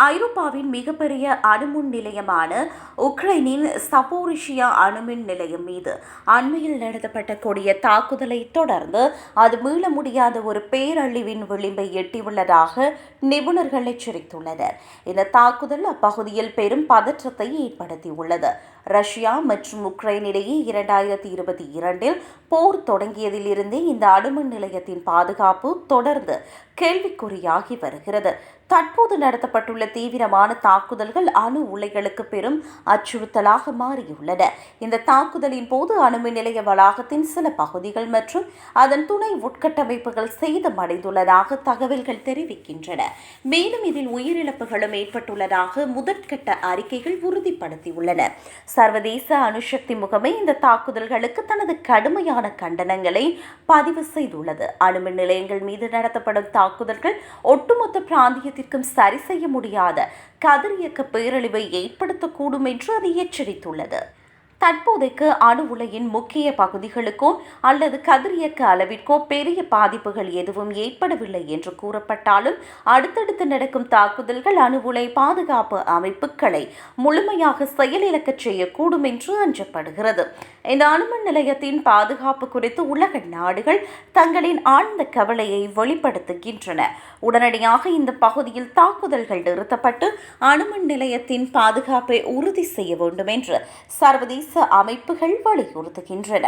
ஐரோப்பாவின் மிகப்பெரிய அணுமின் நிலையமான உக்ரைனின் சபோரிஷியா அணுமின் நிலையம் மீது அண்மையில் நடத்தப்பட்ட கொடிய தாக்குதலை தொடர்ந்து அது மீள முடியாத ஒரு பேரழிவின் விளிம்பை எட்டியுள்ளதாக நிபுணர்கள் எச்சரித்துள்ளனர். இந்த தாக்குதல் அப்பகுதியில் பெரும் பதற்றத்தை ஏற்படுத்தியுள்ளது. ரஷ்யா மற்றும் உக்ரைன் இடையே 2022 போர் தொடங்கியதிலிருந்தே இந்த அணுமின் நிலையத்தின் பாதுகாப்பு தொடர்ந்து கேள்விக்குறியாகி வருகிறது. தற்போது நடத்தப்பட்டுள்ள தீவிரமான தாக்குதல்கள் அணு உலைகளுக்கு பெரும் அச்சுறுத்தலாக மாறியுள்ளன. இந்த தாக்குதலின் போது அணுமின் நிலைய வளாகத்தின் சில பகுதிகள் மற்றும் அதன் துணை உட்கட்டமைப்புகள் சேதமடைந்துள்ளதாக தகவல்கள் தெரிவிக்கின்றன. மேலும் இதில் உயிரிழப்புகளும் ஏற்பட்டுள்ளதாக முதற்கட்ட அறிக்கைகள் உறுதிப்படுத்தியுள்ளன. சர்வதேச அணுசக்தி முகமை இந்த தாக்குதல்களுக்கு தனது கடுமையான கண்டனங்களை பதிவு செய்துள்ளது. அணுமின் நிலையங்கள் மீது நடத்தப்படும் தாக்குதல்கள் ஒட்டுமொத்த பிராந்தியத்திற்கும் சரி செய்ய முடியாத கதிரியக்க பேரழிவை ஏற்படுத்தக்கூடும் என்று அது எச்சரித்துள்ளது. தற்போதைக்கு அணு உலையின் முக்கிய பகுதிகளுக்கோ அல்லது கதிரியக்க அளவிற்கோ பெரிய பாதிப்புகள் எதுவும் ஏற்படவில்லை என்று கூறப்பட்டாலும் அடுத்தடுத்து நடக்கும் தாக்குதல்கள் அணு உலை பாதுகாப்பு அமைப்புகளை முழுமையாக செயலிழக்கச் செய்யக்கூடும் என்று அஞ்சப்படுகிறது. இந்த அணுமின் நிலையத்தின் பாதுகாப்பு குறித்து உலக நாடுகள் தங்களின் ஆழ்ந்த கவலையை வெளிப்படுத்துகின்றன. உடனடியாக இந்த பகுதியில் தாக்குதல்கள் நிறுத்தப்பட்டு அணுமின் நிலையத்தின் பாதுகாப்பை உறுதி செய்ய வேண்டும் என்று சர்வதேச அமைப்புகள் வலியுறுத்துகின்றன.